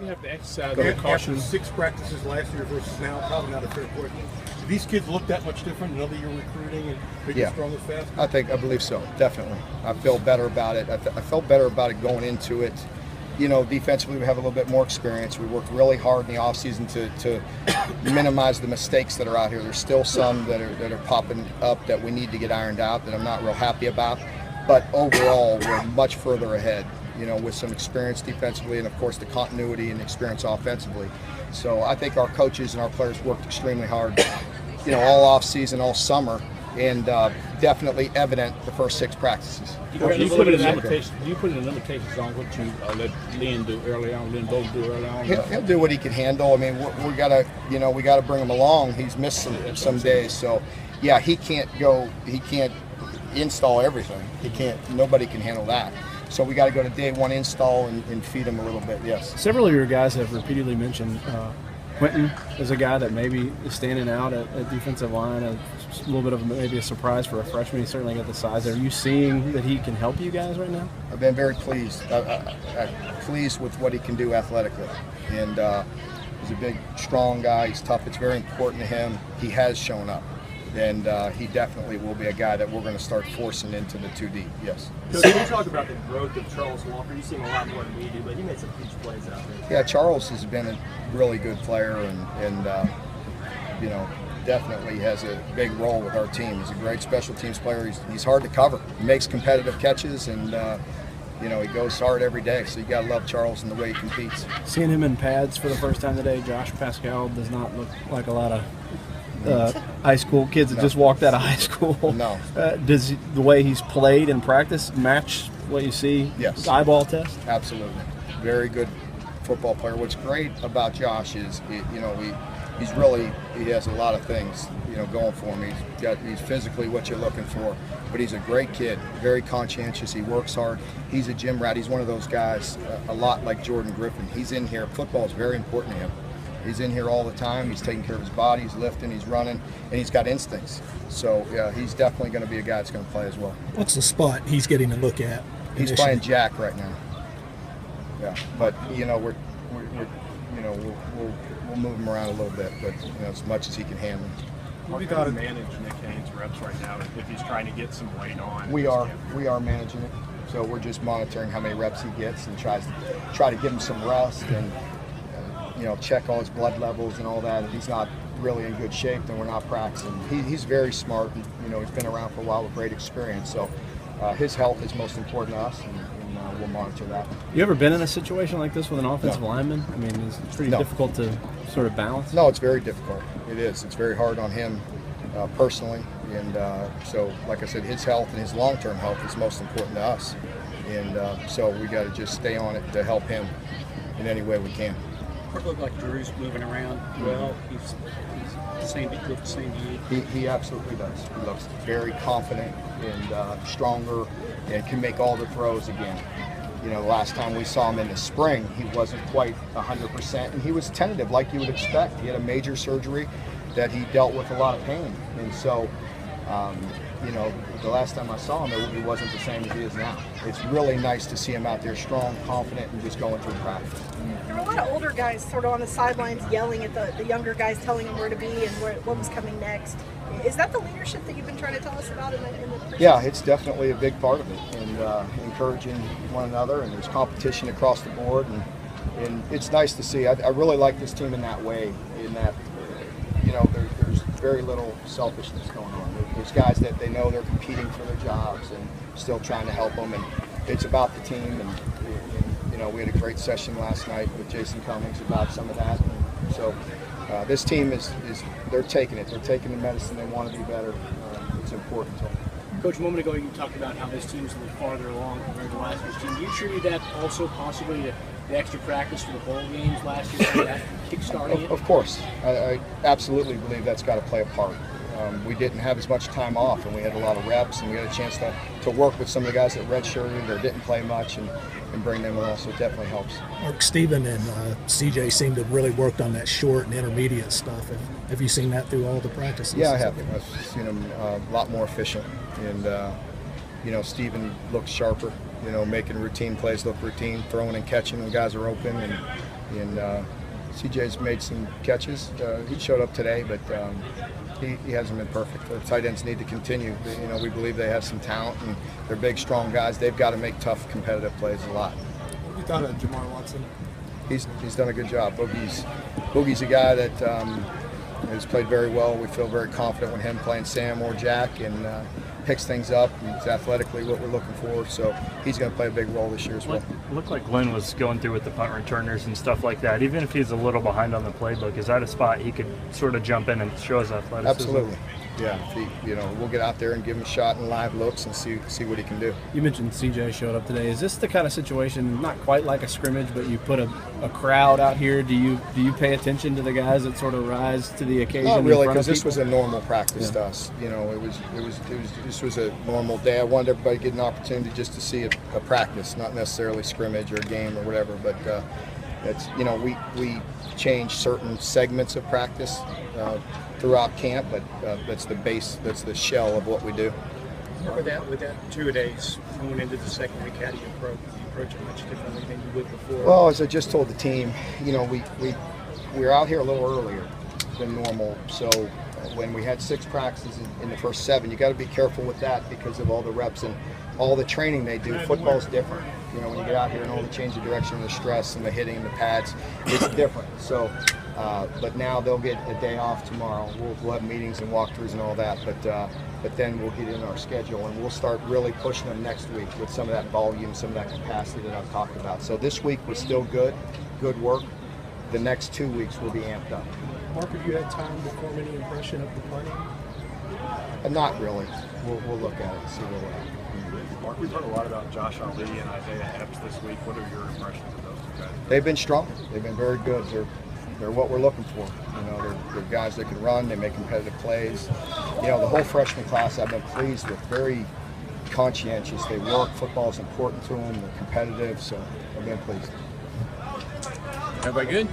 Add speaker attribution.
Speaker 1: You have to exercise the caution.
Speaker 2: After 6 practices last year versus now, probably not a fair question. Do these kids look that much different another year recruiting and bigger, stronger, faster?
Speaker 3: I believe so, definitely. I feel better about it. I felt better about it going into it. You know, defensively we have a little bit more experience. We worked really hard in the offseason to minimize the mistakes that are out here. There's still some that are popping up that we need to get ironed out that I'm not real happy about. But overall, we're much further ahead, you know, with some experience defensively and, of course, the continuity and experience offensively. So I think our coaches and our players worked extremely hard, you know, all off season, all summer, and definitely evident the first 6 practices.
Speaker 1: You put in limitations on what you let Lynn do early on. Lynn both do early on.
Speaker 3: He'll do what he can handle. I mean, we gotta bring him along. He's missed some days, so yeah, he can't install everything. Nobody can handle that. So we got to go to day 1 install and feed him a little bit. Yes.
Speaker 4: Several of your guys have repeatedly mentioned Quentin as a guy that maybe is standing out at defensive line. A little bit of maybe a surprise for a freshman. He's certainly got the size. Are you seeing that he can help you guys right now?
Speaker 3: I've been very pleased. I'm pleased with what he can do athletically, and he's a big, strong guy. He's tough. It's very important to him. He has shown up. And he definitely will be a guy that we're going to start forcing into the 2D, yes.
Speaker 5: So can you talk about the growth of Charles Walker? You've seen a lot more than we do, but he made some huge plays out there.
Speaker 3: Yeah, Charles has been a really good player and you know, definitely has a big role with our team. He's a great special teams player. He's hard to cover. He makes competitive catches and you know, he goes hard every day. So you got to love Charles and the way he competes.
Speaker 4: Seeing him in pads for the first time today, Josh Pascal does not look like a lot of high school kids that just walked out of high school.
Speaker 3: No.
Speaker 4: Does the way he's played in practice match what you see?
Speaker 3: Yes.
Speaker 4: Eyeball test?
Speaker 3: Absolutely. Very good football player. What's great about Josh is, you know, he has a lot of things, you know, going for him. He's physically what you're looking for, but he's a great kid, very conscientious. He works hard. He's a gym rat. He's one of those guys, a lot like Jordan Griffin. He's in here. Football is very important to him. He's in here all the time. He's taking care of his body. He's lifting. He's running, and he's got instincts. So yeah, he's definitely going to be a guy that's going to play as well.
Speaker 6: What's the spot he's getting to look at?
Speaker 3: He's playing jack right now. Yeah, but you know we'll move him around a little bit, but you know, as much as he can handle.
Speaker 5: We got to manage Nick Haynes' reps right now if he's trying to get some weight on.
Speaker 3: We are managing it. So we're just monitoring how many reps he gets and try to give him some rest and. You know, check all his blood levels and all that. If he's not really in good shape, then we're not practicing. He's very smart. And, you know, he's been around for a while with great experience. So his health is most important to us, and we'll monitor that.
Speaker 4: You ever been in a situation like this with an offensive lineman? I mean, it's pretty difficult to sort of balance.
Speaker 3: No, it's very difficult. It is. It's very hard on him personally. And so, like I said, his health and his long-term health is most important to us. And so we got to just stay on it to help him in any way we can.
Speaker 1: Look like Drew's moving around well. He's the same to you.
Speaker 3: He absolutely does. He looks very confident and stronger and can make all the throws again. You know, the last time we saw him in the spring, he wasn't quite 100%, and he was tentative like you would expect. He had a major surgery that he dealt with a lot of pain. And so, you know, the last time I saw him, he wasn't the same as he is now. It's really nice to see him out there strong, confident, and just going through practice.
Speaker 7: There were a lot of older guys sort of on the sidelines yelling at the younger guys, telling them where to be and what was coming next. Is that the leadership that you've been trying to tell us about in the
Speaker 3: Yeah, it's definitely a big part of it, and encouraging one another, and there's competition across the board, and it's nice to see. I really like this team in that way, in that, you know, there's very little selfishness going on. There's guys that they know they're competing for their jobs and still trying to help them, and it's about the team. And you know, we had a great session last night with Jason Cummings about some of that. And so this team they're taking it. They're taking the medicine. They want to be better. It's important to them.
Speaker 1: Coach, a moment ago you talked about how this team's a little farther along compared to last year's team. Do you attribute that also possibly to the extra practice for the bowl games last year, that kickstarting it?
Speaker 3: Of course. I absolutely believe that's got to play a part. We didn't have as much time off, and we had a lot of reps, and we had a chance to work with some of the guys that redshirted or didn't play much and bring them along, so it definitely helps.
Speaker 6: Mark, Steven and CJ seem to have really worked on that short and intermediate stuff. Have you seen that through all the practices?
Speaker 3: Yeah, I have. I've seen them a lot more efficient, and you know, Steven looks sharper. you know, making routine plays look routine, throwing and catching when guys are open, and CJ's made some catches. He showed up today, but he hasn't been perfect. The tight ends need to continue. You know, we believe they have some talent, and they're big, strong guys. They've got to make tough, competitive plays a lot.
Speaker 2: You thought of Jamar Watson?
Speaker 3: He's done a good job. Boogie's a guy that has played very well. We feel very confident with him playing Sam or Jack, and picks things up. He's athletically what we're looking for, so he's going to play a big role this year as well.
Speaker 8: Looked like Glenn was going through with the punt returners and stuff like that. Even if he's a little behind on the playbook, is that a spot he could sort of jump in and show his athleticism?
Speaker 3: Absolutely. Yeah, we'll get out there and give him a shot and live looks and see what he can do.
Speaker 4: You mentioned CJ showed up today. Is this the kind of situation, not quite like a scrimmage, but you put a crowd out here? Do you pay attention to the guys that sort of rise to the occasion?
Speaker 3: Not really, because this was a normal practice to us. You know, this was a normal day. I wanted everybody to get an opportunity just to see a practice, not necessarily scrimmage or a game or whatever. But it's, you know, we change certain segments of practice throughout camp, but that's the base, that's the shell of what we do.
Speaker 1: With that 2 days going into the second week, how do you approach it much differently than you would before?
Speaker 3: Well, as I just told the team, you know, we're out here a little earlier than normal, so when we had 6 practices in the first 7, you got to be careful with that because of all the reps and all the training they do. Football's different. You know, when you get out here and all the change of direction, the stress and the hitting, the pads, it's different. So, but now they'll get a day off tomorrow. We'll have meetings and walkthroughs and all that, but then we'll get in our schedule and we'll start really pushing them next week with some of that volume, some of that capacity that I've talked about. So this week was still good work. The next 2 weeks will be amped up.
Speaker 6: Mark, have you had time to form any impression of the punting?
Speaker 3: Not really. We'll look at it and see where we're at.
Speaker 5: Mark, we've heard a lot about Josh Ali and Isaiah Epps this week. What are your impressions of those two guys?
Speaker 3: They've been strong. They've been very good. They're what we're looking for. You know, they're guys that can run. They make competitive plays. You know, the whole freshman class I've been pleased with. Very conscientious. They work. Football is important to them. They're competitive. So I've been pleased.
Speaker 1: Everybody good?